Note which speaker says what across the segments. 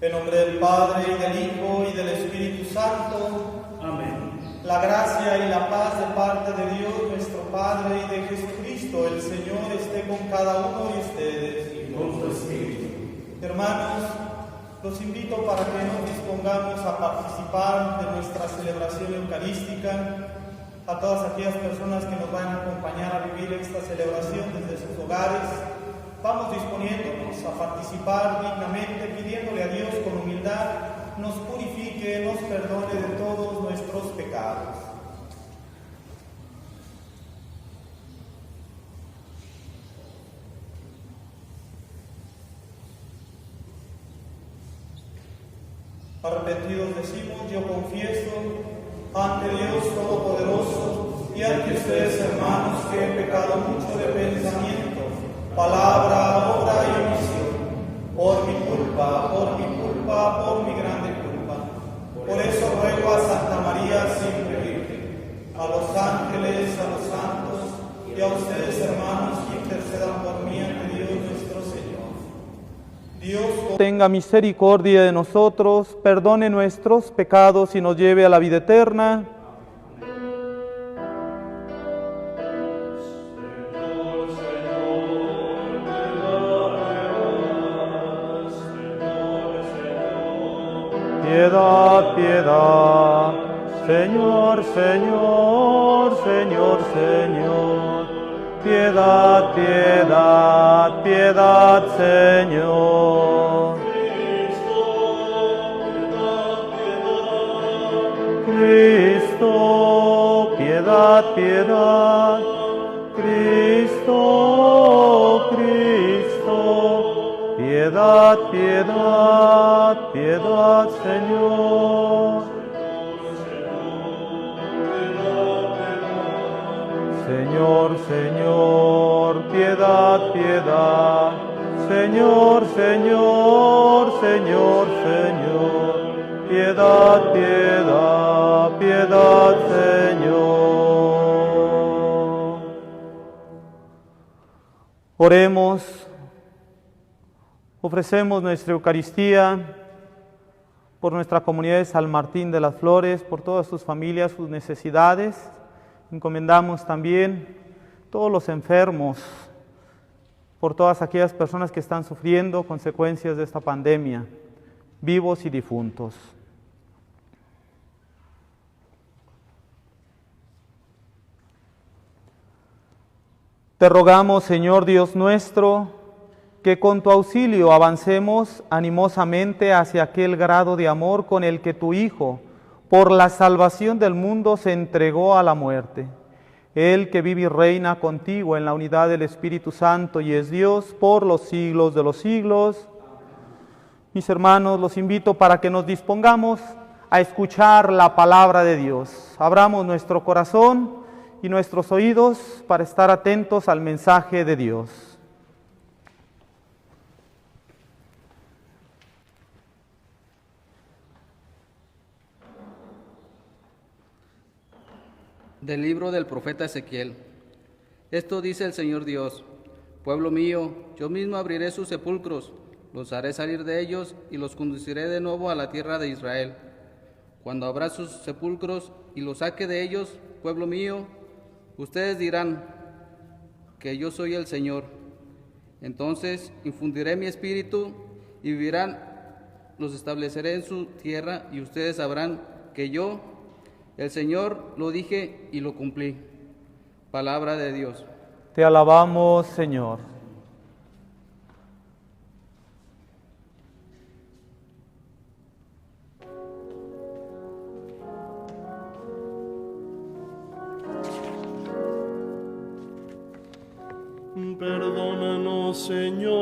Speaker 1: En nombre del Padre, y del Hijo, y del Espíritu Santo. Amén. La gracia y la paz de parte de Dios nuestro Padre y de Jesucristo el Señor esté con cada uno de ustedes. Y con tu espíritu. Hermanos, los invito para que nos dispongamos a participar de nuestra celebración eucarística. A todas aquellas personas que nos van a acompañar a vivir esta celebración desde sus hogares, vamos disponiéndonos a participar dignamente, pidiéndole a Dios con humildad nos purifique, nos perdone de todos nuestros pecados. Arrepentidos decimos: yo confieso ante Dios Todopoderoso y ante ustedes, hermanos, que he pecado mucho de pensamiento, palabra, obra y omisión, por mi culpa, por mi grande culpa. Por eso ruego a Santa María siempre Virgen, a los ángeles, a los santos y a ustedes, hermanos, que intercedan por mí ante Dios nuestro Señor. Dios tenga misericordia de nosotros, perdone nuestros pecados y nos lleve a la vida eterna. Piedad, piedad, Señor, Señor, Señor, Señor. Piedad, piedad, piedad, Señor. Cristo, piedad, piedad. Cristo, Cristo. Piedad, piedad, piedad, Señor. Señor, Señor, piedad, piedad. Señor, Señor, Señor, Señor. Piedad, piedad, piedad, Señor. Oremos. Ofrecemos nuestra Eucaristía por nuestra comunidad de San Martín de las Flores, por todas sus familias, sus necesidades. Encomendamos también todos los enfermos, por todas aquellas personas que están sufriendo consecuencias de esta pandemia, vivos y difuntos. Te rogamos, Señor Dios nuestro, que con tu auxilio avancemos animosamente hacia aquel grado de amor con el que tu Hijo, por la salvación del mundo, se entregó a la muerte. Él que vive y reina contigo en la unidad del Espíritu Santo y es Dios por los siglos de los siglos. Mis hermanos, los invito para que nos dispongamos a escuchar la palabra de Dios. Abramos nuestro corazón y nuestros oídos para estar atentos al mensaje de Dios.
Speaker 2: Del libro del profeta Ezequiel. Esto dice el Señor Dios: Pueblo mío, yo mismo abriré sus sepulcros, los haré salir de ellos y los conduciré de nuevo a la tierra de Israel. Cuando abra sus sepulcros y los saque de ellos, pueblo mío, ustedes dirán que yo soy el Señor. Entonces infundiré mi espíritu y vivirán, los estableceré en su tierra y ustedes sabrán que yo, el Señor, lo dije y lo cumplí. Palabra de Dios.
Speaker 3: Te alabamos, Señor.
Speaker 4: Perdónanos, Señor,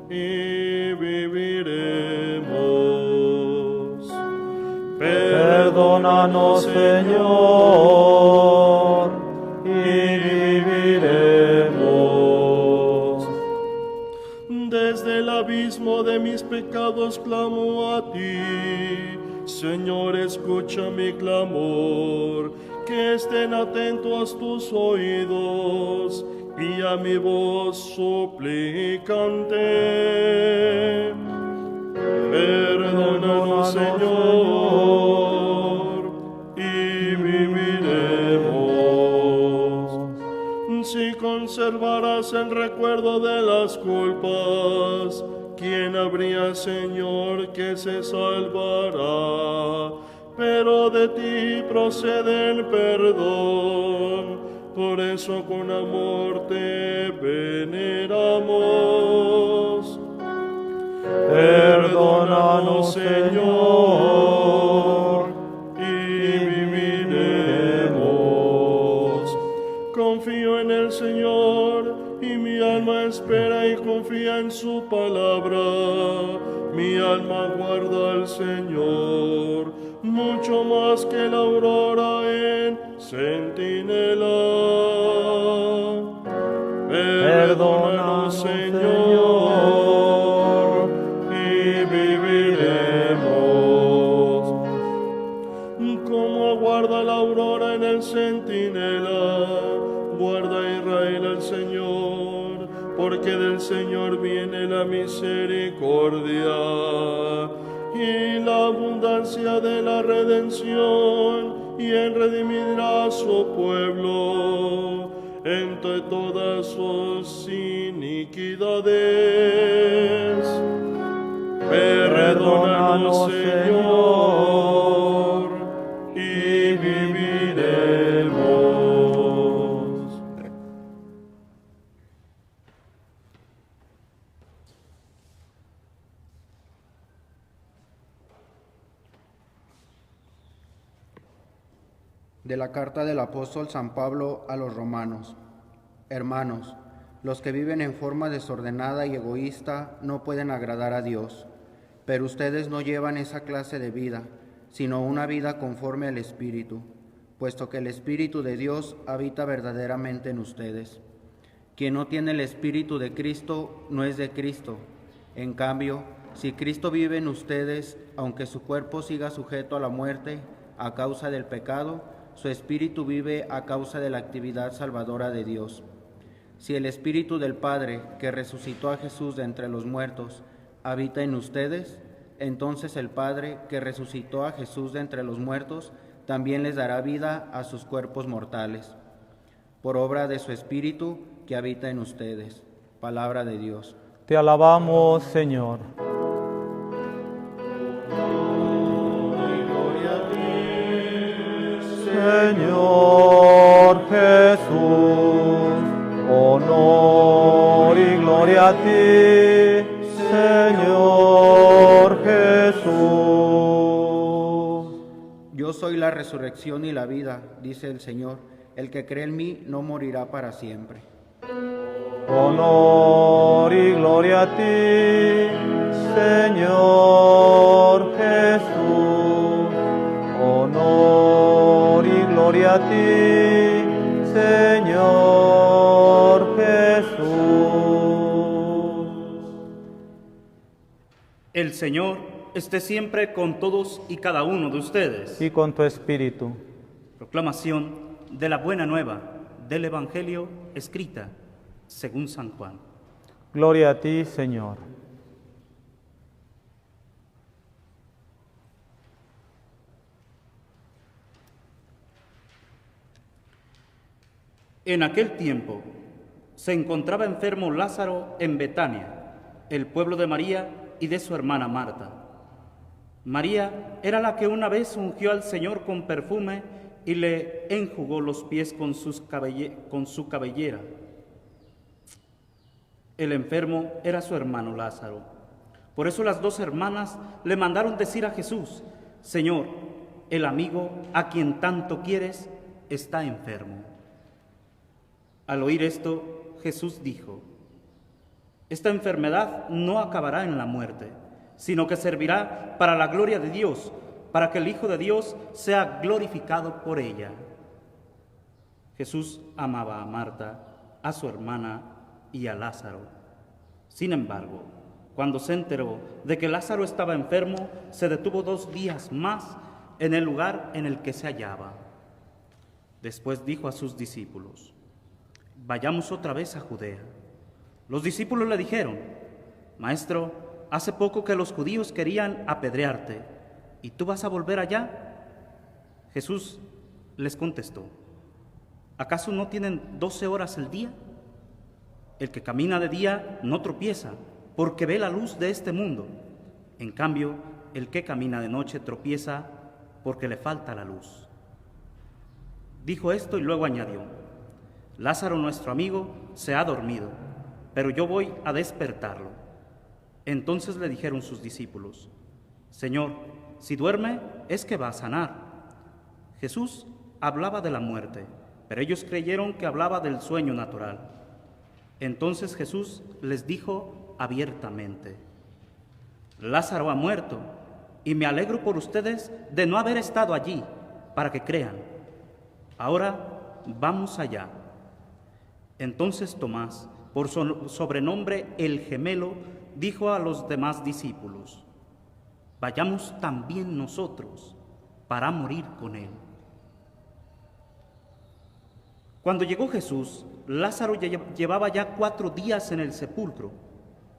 Speaker 4: y viviremos.
Speaker 3: Perdónanos, Señor, y viviremos.
Speaker 4: Desde el abismo de mis pecados clamo a ti. Señor, escucha mi clamor. Que estén atentos tus oídos y a mi voz suplicante. Perdónanos, Señor, y viviremos. Si conservarás el recuerdo de las culpas, ¿quién habría, Señor, que se salvará? Pero de ti procede el perdón, por eso con amor te veneramos. Perdónanos, Señor, y viviremos. Confío en el Señor, y mi alma espera y confía en su palabra. Mi alma guarda al Señor, mucho más que la aurora en centinela. Perdónanos, Señor, y viviremos. Como aguarda la aurora en el centinela, guarda Israel al Señor, porque del Señor viene la misericordia y la abundancia de la redención, y Él redimirá a su pueblo entre todas sus iniquidades. Perdónanos, Señor, y viviremos.
Speaker 2: De la carta del apóstol San Pablo a los romanos. Hermanos, los que viven en forma desordenada y egoísta no pueden agradar a Dios, pero ustedes no llevan esa clase de vida, sino una vida conforme al Espíritu, puesto que el Espíritu de Dios habita verdaderamente en ustedes. Quien no tiene el Espíritu de Cristo no es de Cristo. En cambio, si Cristo vive en ustedes, aunque su cuerpo siga sujeto a la muerte a causa del pecado, su espíritu vive a causa de la actividad salvadora de Dios. Si el Espíritu del Padre, que resucitó a Jesús de entre los muertos, habita en ustedes, entonces el Padre, que resucitó a Jesús de entre los muertos, también les dará vida a sus cuerpos mortales, por obra de su Espíritu que habita en ustedes. Palabra de Dios.
Speaker 3: Te alabamos, Señor. Señor Jesús, honor y gloria a ti, Señor Jesús.
Speaker 2: Yo soy la resurrección y la vida, dice el Señor. El que cree en mí no morirá para siempre.
Speaker 3: Honor y gloria a ti, Señor Jesús. Honor y gloria a ti, Señor Jesús.
Speaker 1: El Señor esté siempre con todos y cada uno de ustedes.
Speaker 3: Y con tu espíritu.
Speaker 5: Proclamación de la buena nueva del Evangelio escrita según San Juan.
Speaker 3: Gloria a ti, Señor.
Speaker 5: En aquel tiempo se encontraba enfermo Lázaro en Betania, el pueblo de María y de su hermana Marta. María era la que una vez ungió al Señor con perfume y le enjugó los pies con su cabellera. El enfermo era su hermano Lázaro. Por eso las dos hermanas le mandaron decir a Jesús: Señor, el amigo a quien tanto quieres está enfermo. Al oír esto, Jesús dijo: esta enfermedad no acabará en la muerte, sino que servirá para la gloria de Dios, para que el Hijo de Dios sea glorificado por ella. Jesús amaba a Marta, a su hermana y a Lázaro. Sin embargo, cuando se enteró de que Lázaro estaba enfermo, se detuvo 2 días más en el lugar en el que se hallaba. Después dijo a sus discípulos: vayamos otra vez a Judea. Los discípulos le dijeron: Maestro, hace poco que los judíos querían apedrearte, ¿y tú vas a volver allá? Jesús les contestó: ¿acaso no tienen 12 horas el día? El que camina de día no tropieza, porque ve la luz de este mundo. En cambio, el que camina de noche tropieza, porque le falta la luz. Dijo esto y luego añadió: Lázaro, nuestro amigo, se ha dormido, pero yo voy a despertarlo. Entonces le dijeron sus discípulos: Señor, si duerme, es que va a sanar. Jesús hablaba de la muerte, pero ellos creyeron que hablaba del sueño natural. Entonces Jesús les dijo abiertamente: Lázaro ha muerto, y me alegro por ustedes de no haber estado allí, para que crean. Ahora vamos allá. Entonces Tomás, por su sobrenombre el Gemelo, dijo a los demás discípulos: vayamos también nosotros para morir con él. Cuando llegó Jesús, Lázaro llevaba ya 4 días en el sepulcro.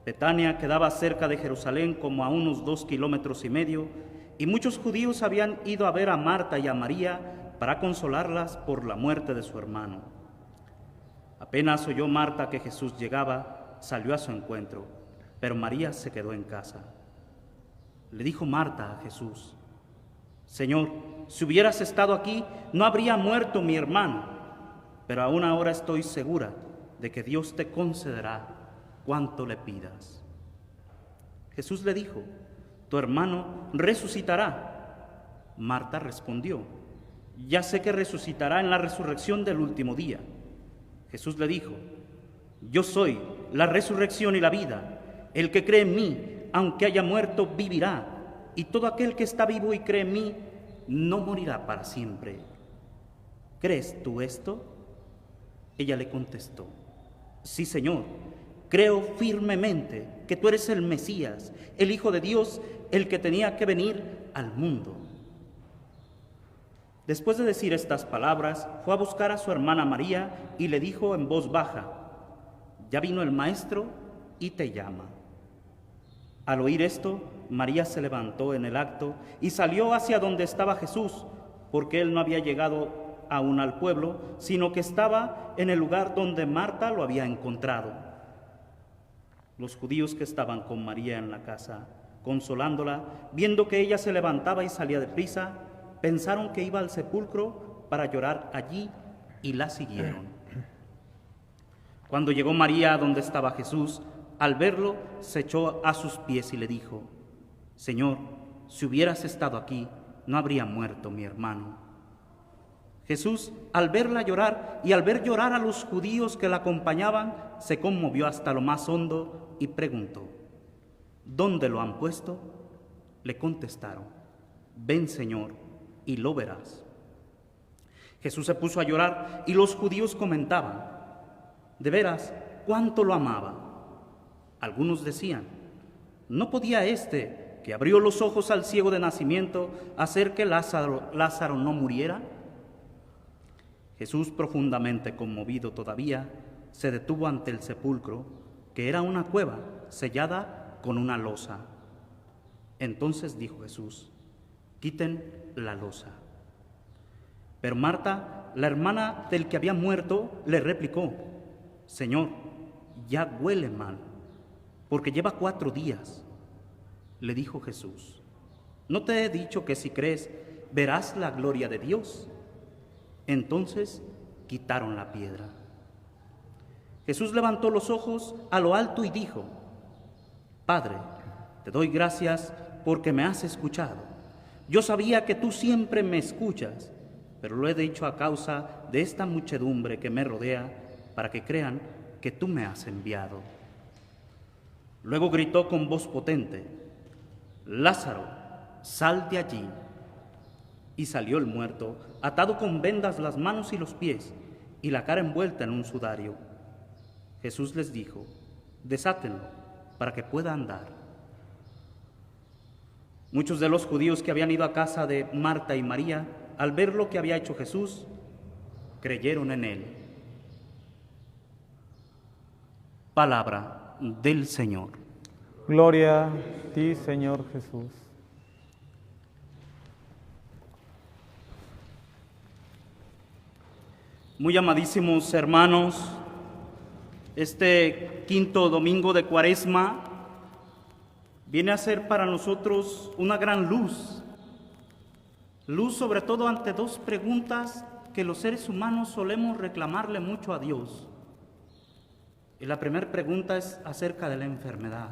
Speaker 5: Betania quedaba cerca de Jerusalén, como a unos 2,5 kilómetros, y muchos judíos habían ido a ver a Marta y a María para consolarlas por la muerte de su hermano. Apenas oyó Marta que Jesús llegaba, salió a su encuentro, pero María se quedó en casa. Le dijo Marta a Jesús: Señor, si hubieras estado aquí, no habría muerto mi hermano, pero aún ahora estoy segura de que Dios te concederá cuanto le pidas. Jesús le dijo: tu hermano resucitará. Marta respondió: ya sé que resucitará en la resurrección del último día. Jesús le dijo: yo soy la resurrección y la vida. El que cree en mí, aunque haya muerto, vivirá. Y todo aquel que está vivo y cree en mí, no morirá para siempre. ¿Crees tú esto? Ella le contestó: sí, Señor, creo firmemente que tú eres el Mesías, el Hijo de Dios, el que tenía que venir al mundo. Después de decir estas palabras, fue a buscar a su hermana María y le dijo en voz baja: ya vino el Maestro y te llama. Al oír esto, María se levantó en el acto y salió hacia donde estaba Jesús, porque él no había llegado aún al pueblo, sino que estaba en el lugar donde Marta lo había encontrado. Los judíos que estaban con María en la casa, consolándola, viendo que ella se levantaba y salía deprisa, pensaron que iba al sepulcro para llorar allí y la siguieron. Cuando llegó María a donde estaba Jesús, al verlo, se echó a sus pies y le dijo: Señor, si hubieras estado aquí, no habría muerto mi hermano. Jesús, al verla llorar y al ver llorar a los judíos que la acompañaban, se conmovió hasta lo más hondo y preguntó: ¿dónde lo han puesto? Le contestaron: ven, Señor, y lo verás. Jesús se puso a llorar y los judíos comentaban: de veras, cuánto lo amaba. Algunos decían: ¿no podía este, que abrió los ojos al ciego de nacimiento, hacer que Lázaro no muriera? Jesús, profundamente conmovido todavía, se detuvo ante el sepulcro, que era una cueva sellada con una losa. Entonces dijo Jesús: quiten la losa. Pero Marta, la hermana del que había muerto, le replicó: Señor, ya huele mal, porque lleva 4 días. Le dijo Jesús: ¿no te he dicho que si crees, verás la gloria de Dios? Entonces quitaron la piedra. Jesús levantó los ojos a lo alto y dijo: Padre, te doy gracias porque me has escuchado. Yo sabía que tú siempre me escuchas, pero lo he dicho a causa de esta muchedumbre que me rodea, para que crean que tú me has enviado. Luego gritó con voz potente: Lázaro, sal de allí. Y salió el muerto, atado con vendas las manos y los pies, y la cara envuelta en un sudario. Jesús les dijo: desátenlo, para que pueda andar. Muchos de los judíos que habían ido a casa de Marta y María, al ver lo que había hecho Jesús, creyeron en él. Palabra del Señor.
Speaker 3: Gloria a ti, Señor Jesús.
Speaker 5: Muy amadísimos hermanos, este quinto domingo de Cuaresma viene a ser para nosotros una gran luz sobre todo ante 2 preguntas que los seres humanos solemos reclamarle mucho a Dios. Y la primera pregunta es acerca de la enfermedad.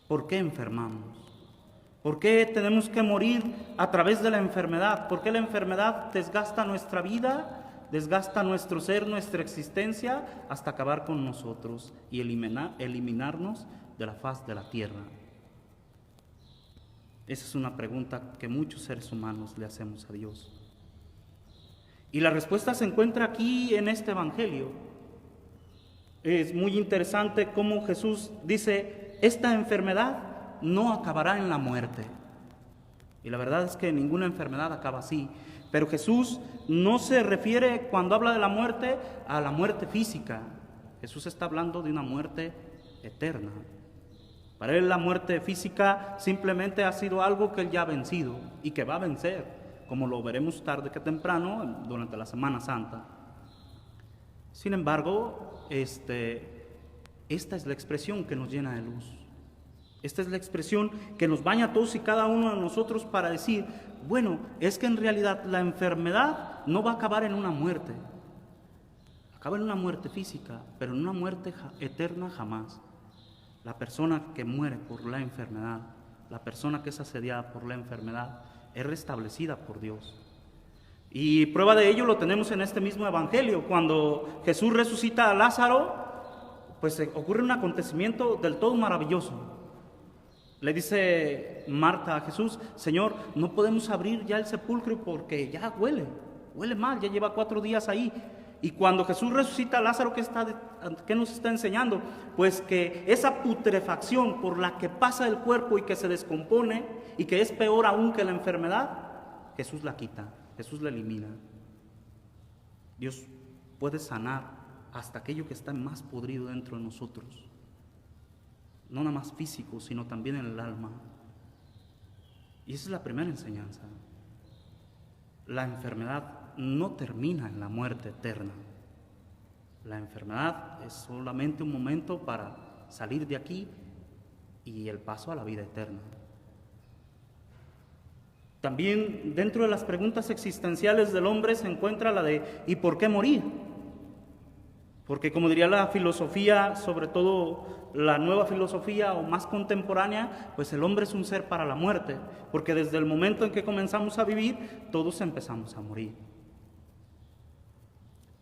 Speaker 5: ¿Por qué enfermamos? ¿Por qué tenemos que morir a través de la enfermedad? ¿Por qué la enfermedad desgasta nuestra vida, desgasta nuestro ser, nuestra existencia, hasta acabar con nosotros y eliminarnos de la faz de la tierra? Esa es una pregunta que muchos seres humanos le hacemos a Dios. Y la respuesta se encuentra aquí en este Evangelio. Es muy interesante cómo Jesús dice: esta enfermedad no acabará en la muerte. Y la verdad es que ninguna enfermedad acaba así. Pero Jesús no se refiere, cuando habla de la muerte, a la muerte física. Jesús está hablando de una muerte eterna. Para él la muerte física simplemente ha sido algo que él ya ha vencido y que va a vencer, como lo veremos tarde que temprano durante la Semana Santa. Sin embargo, esta es la expresión que nos llena de luz. Esta es la expresión que nos baña a todos y cada uno de nosotros para decir: bueno, es que en realidad la enfermedad no va a acabar en una muerte. Acaba en una muerte física, pero en una muerte eterna jamás. La persona que muere por la enfermedad, la persona que es asediada por la enfermedad, es restablecida por Dios. Y prueba de ello lo tenemos en este mismo Evangelio. Cuando Jesús resucita a Lázaro, pues ocurre un acontecimiento del todo maravilloso. Le dice Marta a Jesús: Señor, no podemos abrir ya el sepulcro porque ya huele mal, ya lleva 4 días ahí. Y cuando Jesús resucita a Lázaro, ¿qué nos está enseñando? Pues que esa putrefacción por la que pasa el cuerpo y que se descompone y que es peor aún que la enfermedad, Jesús la quita, Jesús la elimina. Dios puede sanar hasta aquello que está más podrido dentro de nosotros. No nada más físico, sino también en el alma. Y esa es la primera enseñanza. La enfermedad no termina en la muerte eterna. La enfermedad es solamente un momento para salir de aquí y el paso a la vida eterna. También dentro de las preguntas existenciales del hombre se encuentra la de ¿y por qué morir? Porque como diría la filosofía, sobre todo la nueva filosofía o más contemporánea, pues el hombre es un ser para la muerte, porque desde el momento en que comenzamos a vivir, todos empezamos a morir.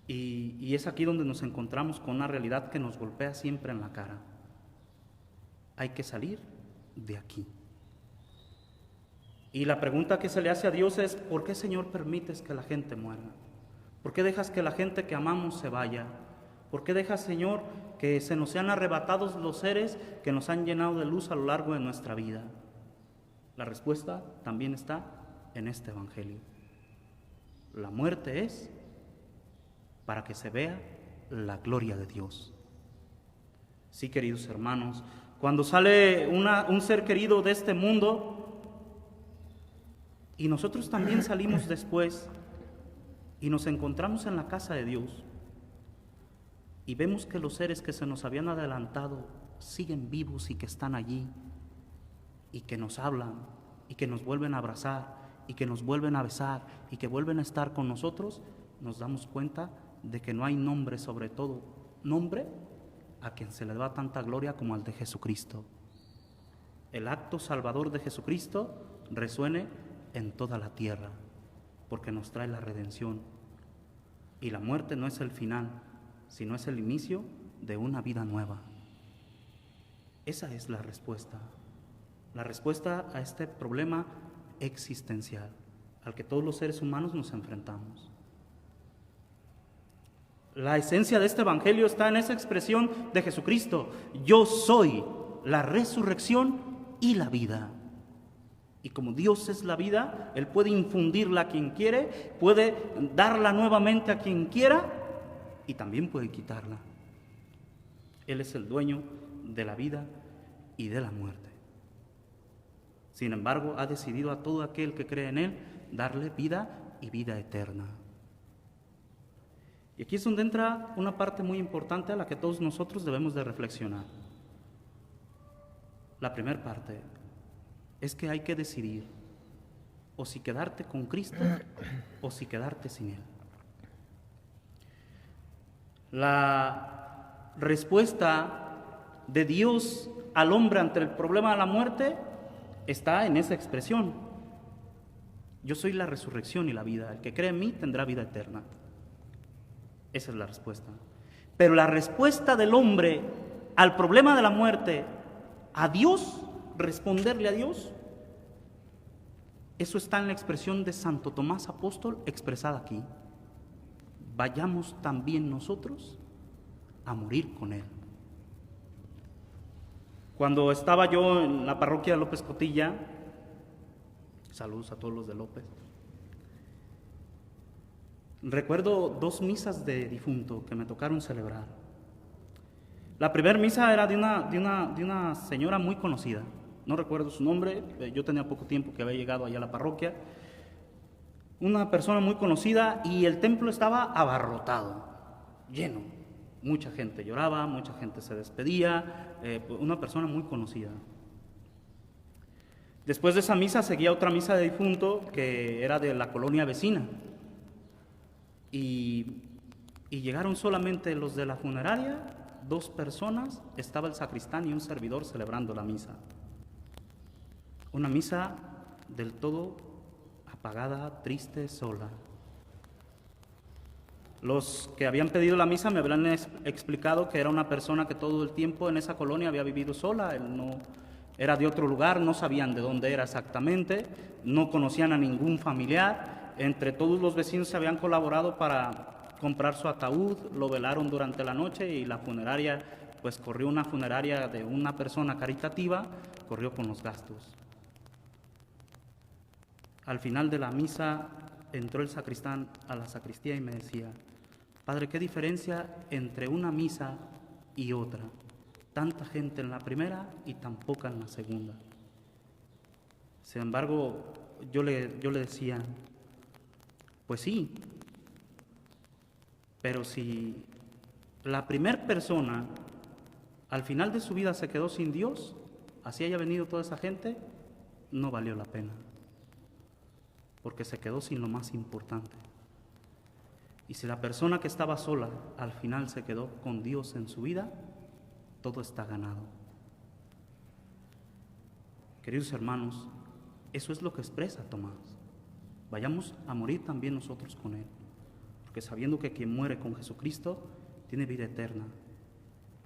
Speaker 5: Y es aquí donde nos encontramos con una realidad que nos golpea siempre en la cara. Hay que salir de aquí. Y la pregunta que se le hace a Dios es: ¿por qué, Señor, permites que la gente muera? ¿Por qué dejas que la gente que amamos se vaya? ¿Por qué dejas, Señor, que se nos sean arrebatados los seres que nos han llenado de luz a lo largo de nuestra vida? La respuesta también está en este Evangelio. La muerte es para que se vea la gloria de Dios. Sí, queridos hermanos, cuando sale un ser querido de este mundo y nosotros también salimos después y nos encontramos en la casa de Dios y vemos que los seres que se nos habían adelantado siguen vivos y que están allí y que nos hablan y que nos vuelven a abrazar y que nos vuelven a besar y que vuelven a estar con nosotros, nos damos cuenta de que no hay nombre, sobre todo nombre a quien se le da tanta gloria como al de Jesucristo. El acto salvador de Jesucristo resuene en toda la tierra, porque nos trae la redención. Y la muerte no es el final, sino es el inicio de una vida nueva. Esa es la respuesta a este problema existencial al que todos los seres humanos nos enfrentamos. La esencia de este evangelio está en esa expresión de Jesucristo: yo soy la resurrección y la vida. Y como Dios es la vida, Él puede infundirla a quien quiere, puede darla nuevamente a quien quiera y también puede quitarla. Él es el dueño de la vida y de la muerte. Sin embargo, ha decidido a todo aquel que cree en Él darle vida y vida eterna. Y aquí es donde entra una parte muy importante a la que todos nosotros debemos de reflexionar. La primera parte es que hay que decidir o si quedarte con Cristo o si quedarte sin Él. La respuesta de Dios al hombre ante el problema de la muerte está en esa expresión: yo soy la resurrección y la vida, el que cree en mí tendrá vida eterna. Esa es la respuesta. Pero la respuesta del hombre al problema de la muerte, a Dios, responderle a Dios, eso está en la expresión de Santo Tomás Apóstol expresada aquí: vayamos también nosotros a morir con Él. Cuando estaba yo en la parroquia de López Cotilla, saludos a todos los de López, recuerdo 2 misas de difunto que me tocaron celebrar. La primera misa era de una señora muy conocida, no recuerdo su nombre, yo tenía poco tiempo que había llegado allá a la parroquia. Una persona muy conocida y el templo estaba abarrotado, lleno. Mucha gente lloraba, mucha gente se despedía, una persona muy conocida. Después de esa misa seguía otra misa de difunto que era de la colonia vecina. Y llegaron solamente los de la funeraria, 2 personas, estaba el sacristán y un servidor celebrando la misa. Una misa del todo apagada, triste, sola. Los que habían pedido la misa me habían explicado que era una persona que todo el tiempo en esa colonia había vivido sola. Él no era de otro lugar, no sabían de dónde era exactamente, no conocían a ningún familiar. Entre todos los vecinos se habían colaborado para comprar su ataúd, lo velaron durante la noche y la funeraria, pues corrió una funeraria de una persona caritativa, corrió con los gastos. Al final de la misa entró el sacristán a la sacristía y me decía: Padre, ¿qué diferencia entre una misa y otra? Tanta gente en la primera y tan poca en la segunda. Sin embargo, yo le decía, pues sí, pero si la primera persona al final de su vida se quedó sin Dios, así haya venido toda esa gente, no valió la pena, porque se quedó sin lo más importante. Y si la persona que estaba sola al final se quedó con Dios en su vida, todo está ganado. Queridos hermanos, eso es lo que expresa Tomás. Vayamos a morir también nosotros con Él, porque sabiendo que quien muere con Jesucristo tiene vida eterna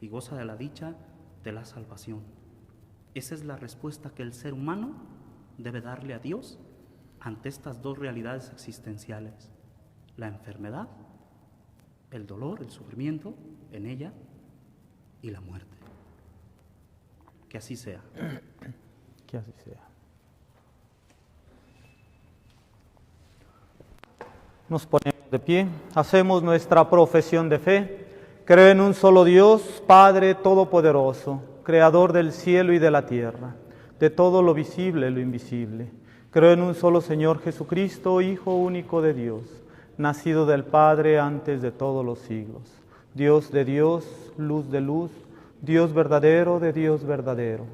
Speaker 5: y goza de la dicha de la salvación. Esa es la respuesta que el ser humano debe darle a Dios ante estas 2 realidades existenciales: la enfermedad, el dolor, el sufrimiento en ella y la muerte. Que así sea.
Speaker 3: Que así sea. Nos ponemos de pie, hacemos nuestra profesión de fe. Creo en un solo Dios, Padre Todopoderoso, Creador del cielo y de la tierra, de todo lo visible y lo invisible. Creo en un solo Señor Jesucristo, Hijo único de Dios, nacido del Padre antes de todos los siglos. Dios de Dios, luz de luz, Dios verdadero de Dios verdadero,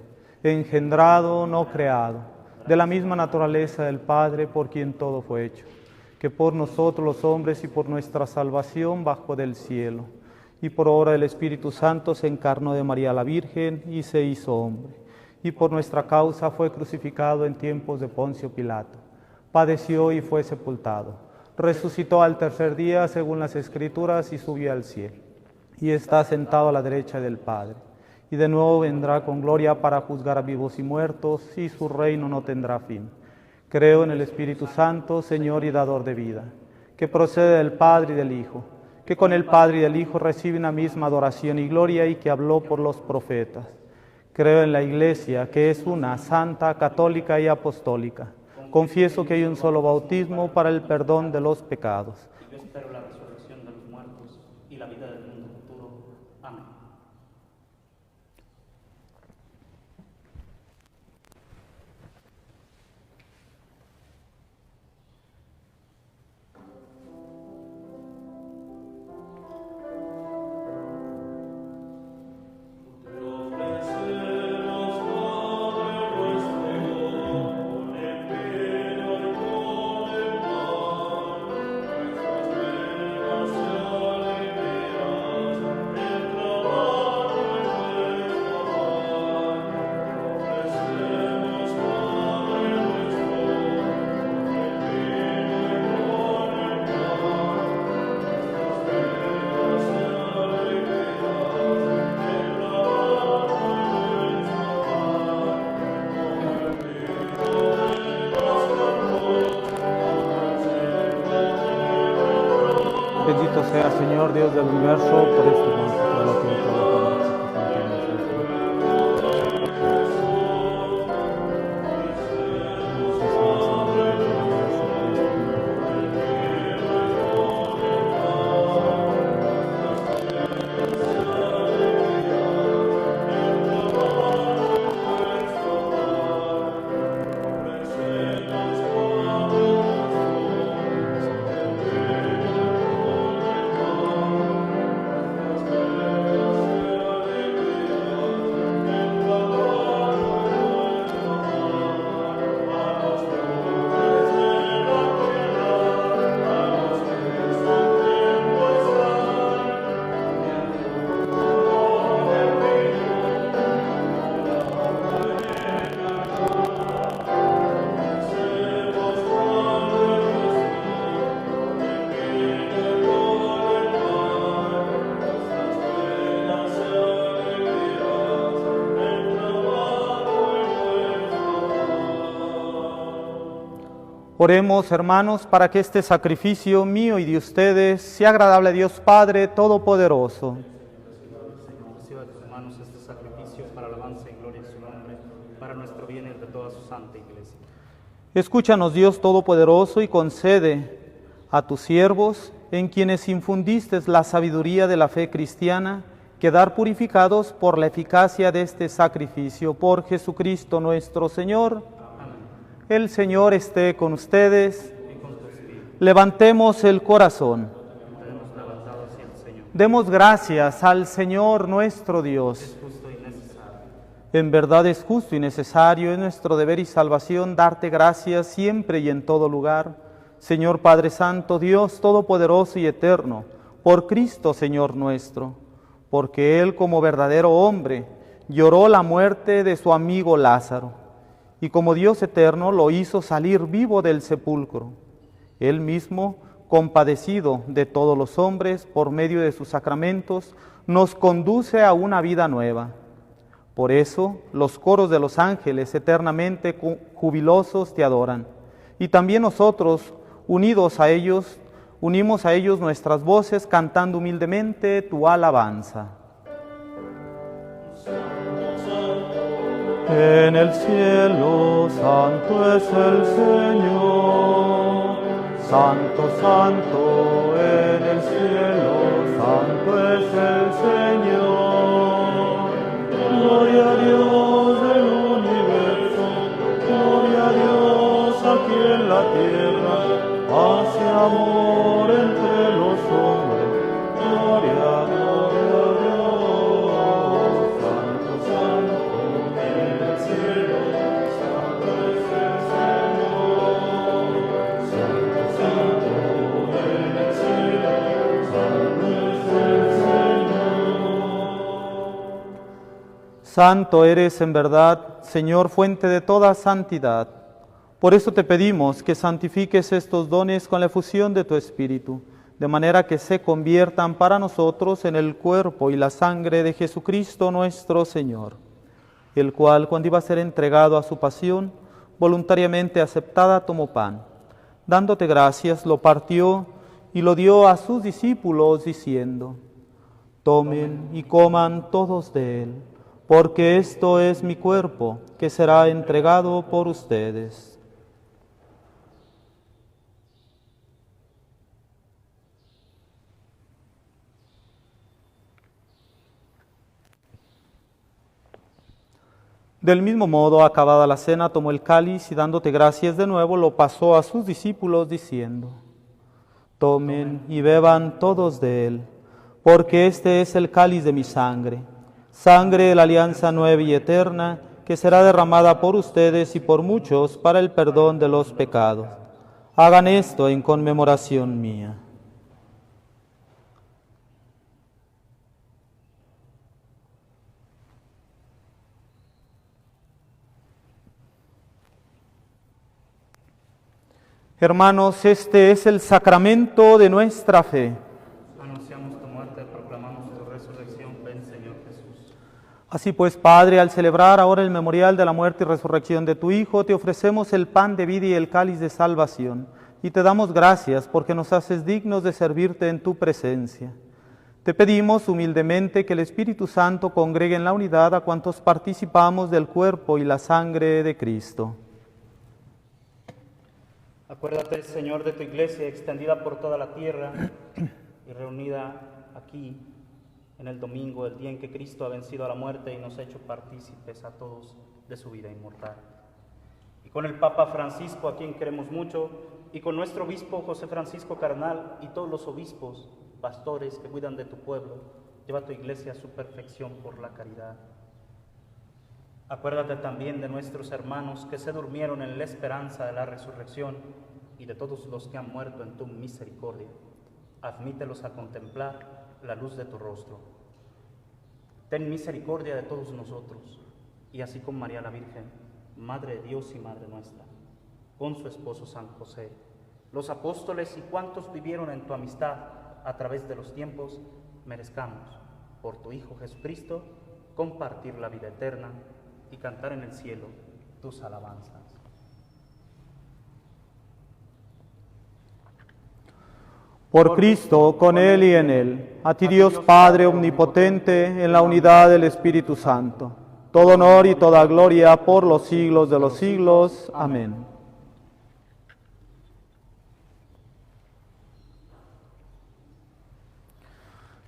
Speaker 3: engendrado, no creado, de la misma naturaleza del Padre por quien todo fue hecho, que por nosotros los hombres y por nuestra salvación bajó del cielo, y por obra del Espíritu Santo se encarnó de María la Virgen y se hizo hombre, y por nuestra causa fue crucificado en tiempos de Poncio Pilato, padeció y fue sepultado, resucitó al tercer día según las Escrituras y subió al cielo, y está sentado a la derecha del Padre, y de nuevo vendrá con gloria para juzgar a vivos y muertos, y su reino no tendrá fin. Creo en el Espíritu Santo, Señor y dador de vida, que procede del Padre y del Hijo, que con el Padre y el Hijo recibe una misma adoración y gloria y que habló por los profetas. Creo en la Iglesia, que es una, santa, católica y apostólica. Confieso que hay un solo bautismo para el perdón de los pecados.
Speaker 5: Yo espero la resurrección de los muertos y la vida del mundo futuro. Amén.
Speaker 3: Bendito sea, Señor, Dios del universo, por este don, por la que trabajamos. Oremos, hermanos, para que este sacrificio mío y de ustedes sea agradable a Dios Padre Todopoderoso.
Speaker 5: Reciba de tus manos este sacrificio para alabanza y gloria de su nombre, para nuestro bien y el de toda su santa Iglesia.
Speaker 3: Escúchanos, Dios Todopoderoso, y concede a tus siervos, en quienes infundiste la sabiduría de la fe cristiana, quedar purificados por la eficacia de este sacrificio. Por Jesucristo nuestro Señor. El Señor esté con ustedes. Levantemos el corazón. Demos gracias al Señor nuestro Dios. En verdad es justo y necesario, es nuestro deber y salvación darte gracias siempre y en todo lugar. Señor Padre Santo, Dios Todopoderoso y Eterno, por Cristo Señor nuestro, porque Él como verdadero hombre lloró la muerte de su amigo Lázaro, y como Dios eterno lo hizo salir vivo del sepulcro. Él mismo, compadecido de todos los hombres por medio de sus sacramentos, nos conduce a una vida nueva. Por eso los coros de los ángeles eternamente jubilosos te adoran, y también nosotros, unidos a ellos, unimos a ellos nuestras voces cantando humildemente tu alabanza. En el cielo santo es el Señor, Santo, santo en el cielo, santo es el Señor. Gloria a Dios del universo, gloria a Dios aquí en la tierra, hace amor entre los hombres. Gloria, gloria a Dios. Santo, santo en el cielo, santo es el Señor. Santo, santo en el cielo, santo es el Señor. Santo eres en verdad, Señor, fuente de toda santidad. Por eso te pedimos que santifiques estos dones con la efusión de tu Espíritu, de manera que se conviertan para nosotros en el cuerpo y la sangre de Jesucristo nuestro Señor, el cual, cuando iba a ser entregado a su pasión, voluntariamente aceptada, tomó pan. Dándote gracias, lo partió y lo dio a sus discípulos, diciendo: tomen y coman todos de él, porque esto es mi cuerpo, que será entregado por ustedes. Del mismo modo, acabada la cena, tomó el cáliz y dándote gracias de nuevo, lo pasó a sus discípulos, diciendo: tomen y beban todos de él, porque este es el cáliz de mi sangre, sangre de la alianza nueva y eterna, que será derramada por ustedes y por muchos para el perdón de los pecados. Hagan esto en conmemoración mía. Hermanos, este es el sacramento de nuestra fe.
Speaker 5: Anunciamos tu muerte, proclamamos tu resurrección. Ven, Señor Jesús.
Speaker 3: Así pues, Padre, al celebrar ahora el memorial de la muerte y resurrección de tu Hijo, te ofrecemos el pan de vida y el cáliz de salvación, y te damos gracias porque nos haces dignos de servirte en tu presencia. Te pedimos humildemente que el Espíritu Santo congregue en la unidad a cuantos participamos del cuerpo y la sangre de Cristo.
Speaker 5: Acuérdate, Señor, de tu iglesia extendida por toda la tierra y reunida aquí en el domingo, el día en que Cristo ha vencido a la muerte y nos ha hecho partícipes a todos de su vida inmortal. Y con el Papa Francisco, a quien queremos mucho, y con nuestro obispo José Francisco Carnal y todos los obispos, pastores que cuidan de tu pueblo, lleva a tu iglesia a su perfección por la caridad. Acuérdate también de nuestros hermanos que se durmieron en la esperanza de la resurrección y de todos los que han muerto en tu misericordia. Admítelos a contemplar la luz de tu rostro. Ten misericordia de todos nosotros, y así con María la Virgen, Madre de Dios y Madre nuestra, con su esposo San José, los apóstoles y cuantos vivieron en tu amistad a través de los tiempos, merezcamos, por tu Hijo Jesucristo, compartir la vida eterna y cantar en el cielo tus alabanzas.
Speaker 3: Por Cristo, con Él y en Él, a ti Dios Padre omnipotente, en la unidad del Espíritu Santo, todo honor y toda gloria por los siglos de los siglos. Amén.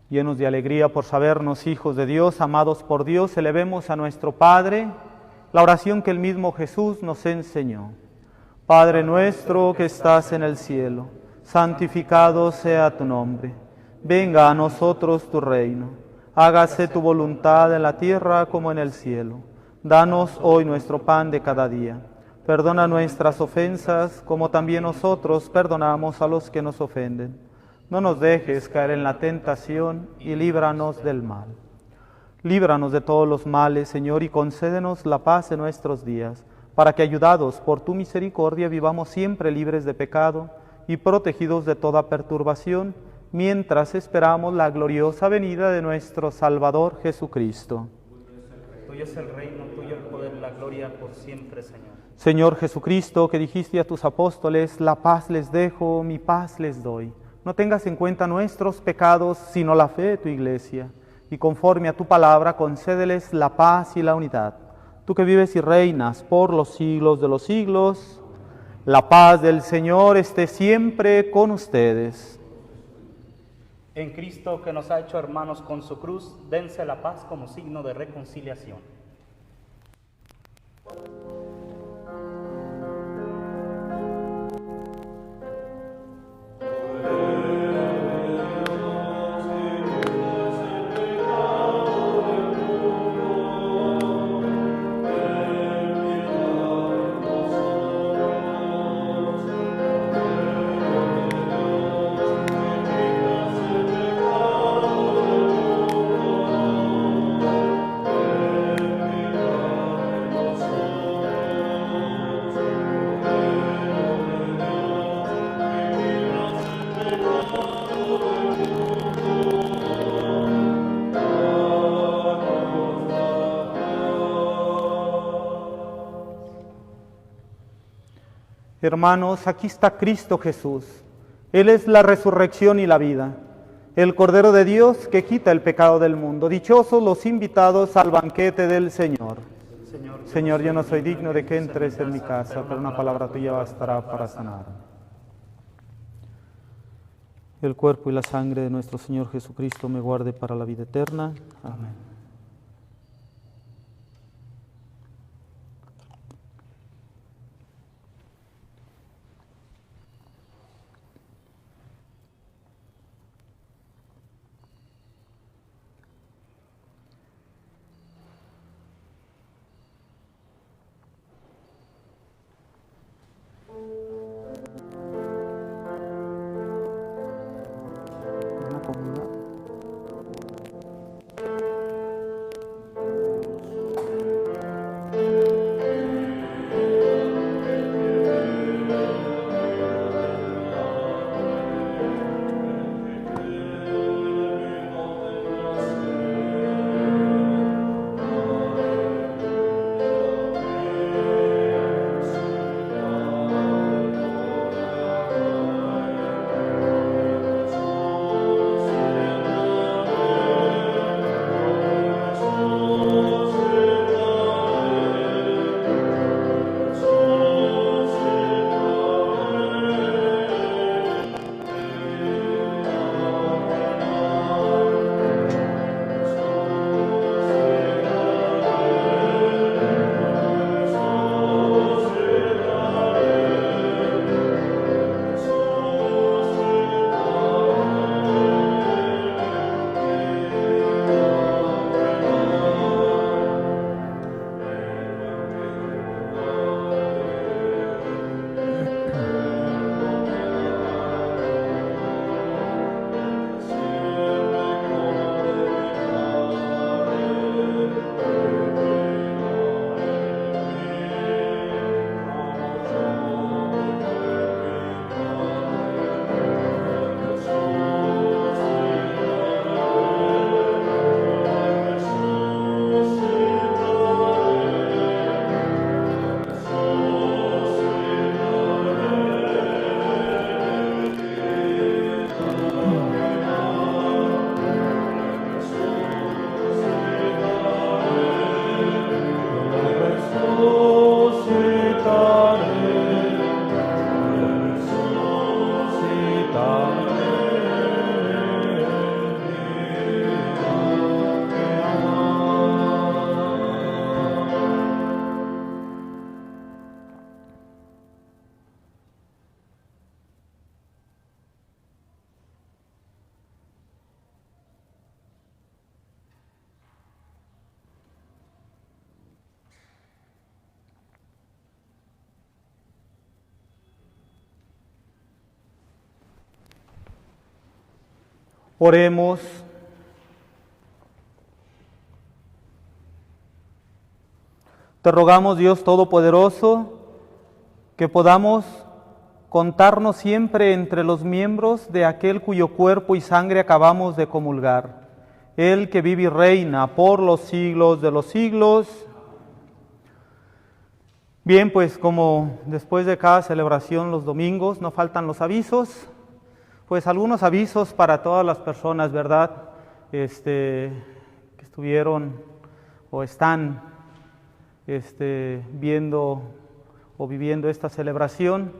Speaker 3: Llenos de alegría por sabernos hijos de Dios, amados por Dios, elevemos a nuestro Padre la oración que el mismo Jesús nos enseñó. Padre nuestro que estás en el cielo, santificado sea tu nombre. Venga a nosotros tu reino. Hágase tu voluntad en la tierra como en el cielo. Danos hoy nuestro pan de cada día. Perdona nuestras ofensas como también nosotros perdonamos a los que nos ofenden. No nos dejes caer en la tentación y líbranos del mal. Líbranos de todos los males, Señor, y concédenos la paz en nuestros días, para que, ayudados por tu misericordia, vivamos siempre libres de pecado y protegidos de toda perturbación, mientras esperamos la gloriosa venida de nuestro Salvador Jesucristo.
Speaker 5: Tuyo es el reino, tuyo el poder y la gloria por siempre, Señor.
Speaker 3: Señor Jesucristo, que dijiste a tus apóstoles, la paz les dejo, mi paz les doy. No tengas en cuenta nuestros pecados, sino la fe de tu iglesia, y conforme a tu palabra concédeles la paz y la unidad. Tú que vives y reinas por los siglos de los siglos, La paz del Señor esté siempre con ustedes.
Speaker 5: En Cristo, que nos ha hecho hermanos con su cruz, dense la paz como signo de reconciliación.
Speaker 3: Hermanos, aquí está Cristo Jesús. Él es la resurrección y la vida, el Cordero de Dios que quita el pecado del mundo. Dichosos los invitados al banquete del Señor. Señor, yo no soy digno de que entres en mi casa, pero una palabra tuya bastará para sanar. El cuerpo y la sangre de nuestro Señor Jesucristo me guarde para la vida eterna. Amén. Oremos. Te rogamos, Dios Todopoderoso, que podamos contarnos siempre entre los miembros de aquel cuyo cuerpo y sangre acabamos de comulgar, Él que vive y reina por los siglos de los siglos. Bien, pues como después de cada celebración los domingos no faltan los avisos, pues algunos avisos para todas las personas, ¿verdad? Que estuvieron o están viendo o viviendo esta celebración,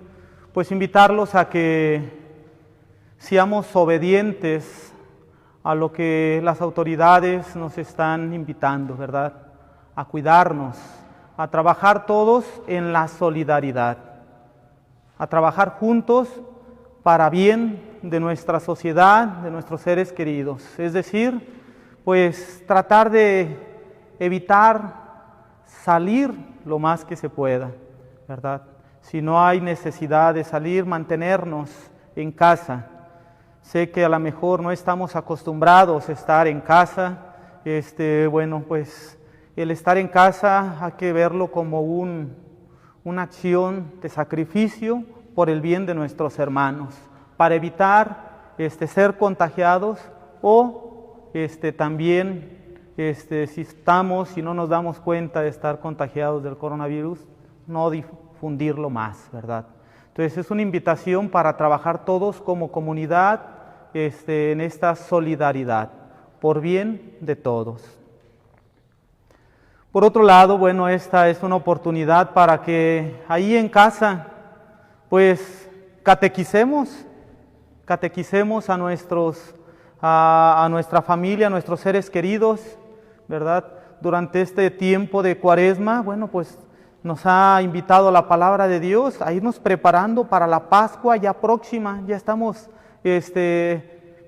Speaker 3: pues invitarlos a que seamos obedientes a lo que las autoridades nos están invitando, ¿verdad? A cuidarnos, a trabajar todos en la solidaridad, a trabajar juntos para bien de nuestra sociedad, de nuestros seres queridos. Es decir, pues tratar de evitar salir lo más que se pueda, ¿verdad? Si no hay necesidad de salir, mantenernos en casa. Sé que a lo mejor no estamos acostumbrados a estar en casa. Bueno, pues el estar en casa hay que verlo como una acción de sacrificio por el bien de nuestros hermanos, para evitar ser contagiados o también si no nos damos cuenta de estar contagiados del coronavirus, no difundirlo más, ¿verdad? Entonces es una invitación para trabajar todos como comunidad en esta solidaridad, por bien de todos. Por otro lado, bueno, esta es una oportunidad para que ahí en casa, pues catequicemos a nuestra familia, a nuestros seres queridos, ¿verdad? Durante este tiempo de Cuaresma, bueno, pues nos ha invitado la palabra de Dios a irnos preparando para la Pascua ya próxima. Ya estamos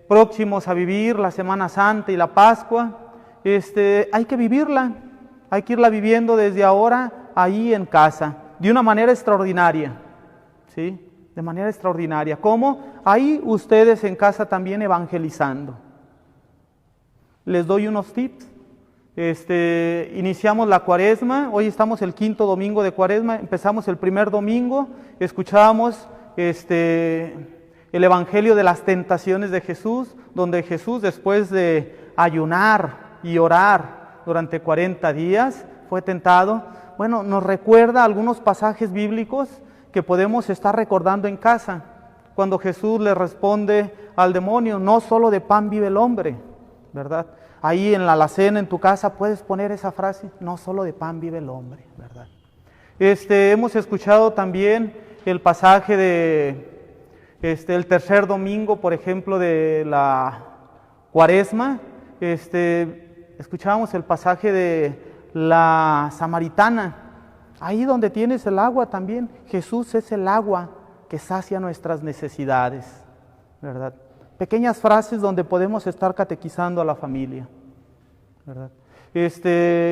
Speaker 3: próximos a vivir la Semana Santa y la Pascua. Hay que vivirla, hay que irla viviendo desde ahora ahí en casa, de una manera extraordinaria, ¿sí? De manera extraordinaria. ¿Cómo? Ahí ustedes en casa también evangelizando. Les doy unos tips. Iniciamos la Cuaresma, hoy estamos el 5º domingo de Cuaresma, empezamos el primer domingo, escuchábamos el Evangelio de las tentaciones de Jesús, donde Jesús, después de ayunar y orar durante 40 días, fue tentado. Bueno, nos recuerda algunos pasajes bíblicos que podemos estar recordando en casa, cuando Jesús le responde al demonio: no solo de pan vive el hombre, ¿verdad? Ahí en la alacena, en tu casa, puedes poner esa frase: no solo de pan vive el hombre, ¿verdad? Hemos escuchado también el pasaje de el tercer domingo, por ejemplo, de la Cuaresma. Escuchábamos el pasaje de la samaritana. Ahí donde tienes el agua también, Jesús es el agua que sacia nuestras necesidades, ¿verdad? Pequeñas frases donde podemos estar catequizando a la familia, ¿verdad?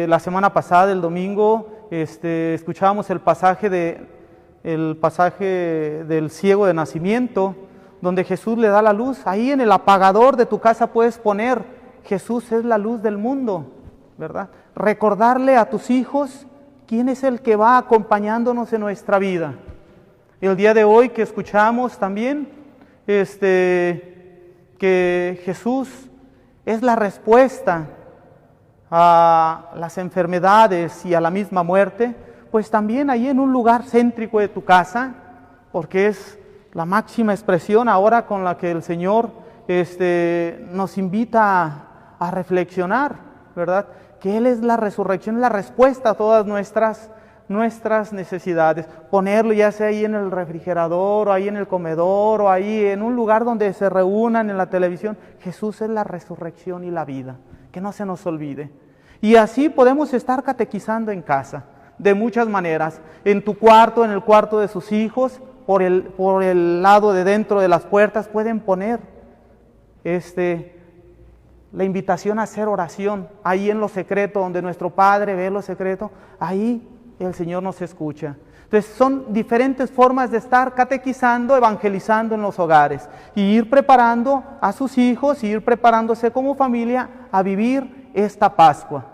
Speaker 3: La semana pasada, el domingo, escuchábamos el pasaje del ciego de nacimiento, donde Jesús le da la luz. Ahí en el apagador de tu casa puedes poner: Jesús es la luz del mundo, ¿verdad? Recordarle a tus hijos quién es el que va acompañándonos en nuestra vida. El día de hoy que escuchamos también, que Jesús es la respuesta a las enfermedades y a la misma muerte, pues también ahí en un lugar céntrico de tu casa, porque es la máxima expresión ahora con la que el Señor nos invita a reflexionar, ¿verdad? Que Él es la resurrección, la respuesta a todas nuestras necesidades. Ponerlo ya sea ahí en el refrigerador, o ahí en el comedor, o ahí en un lugar donde se reúnan en la televisión. Jesús es la resurrección y la vida, que no se nos olvide. Y así podemos estar catequizando en casa, de muchas maneras. En tu cuarto, en el cuarto de sus hijos, por el lado de dentro de las puertas, pueden poner la invitación a hacer oración. Ahí en lo secreto, donde nuestro Padre ve lo secreto, ahí el Señor nos escucha. Entonces son diferentes formas de estar catequizando, evangelizando en los hogares, y ir preparando a sus hijos, y ir preparándose como familia a vivir esta Pascua.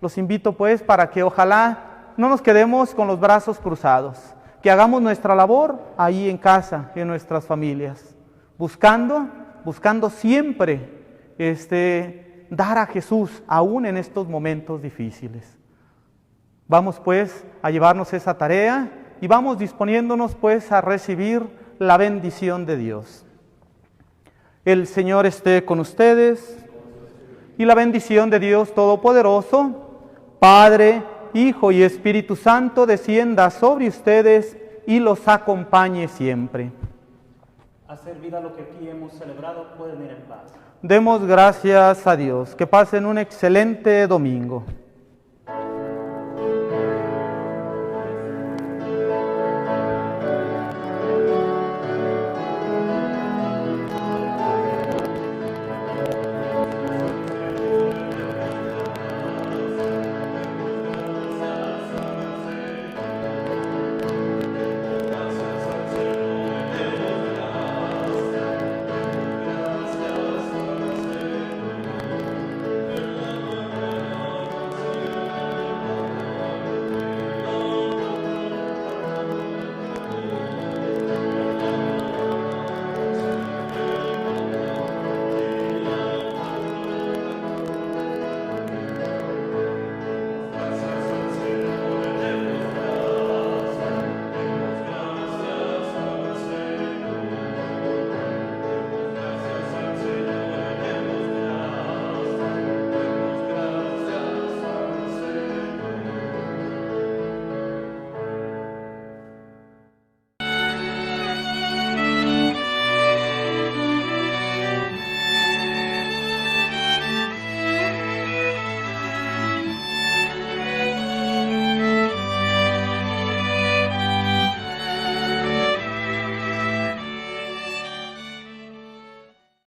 Speaker 3: Los invito pues para que ojalá no nos quedemos con los brazos cruzados, que hagamos nuestra labor ahí en casa, en nuestras familias, buscando siempre dar a Jesús aún en estos momentos difíciles. Vamos pues a llevarnos esa tarea y vamos disponiéndonos pues a recibir la bendición de Dios. El Señor esté con ustedes, y la bendición de Dios Todopoderoso, Padre, Hijo y Espíritu Santo descienda sobre ustedes y los acompañe siempre.
Speaker 5: A servir a lo que aquí hemos celebrado, pueden ir en paz.
Speaker 3: Demos gracias a Dios. Que pasen un excelente domingo.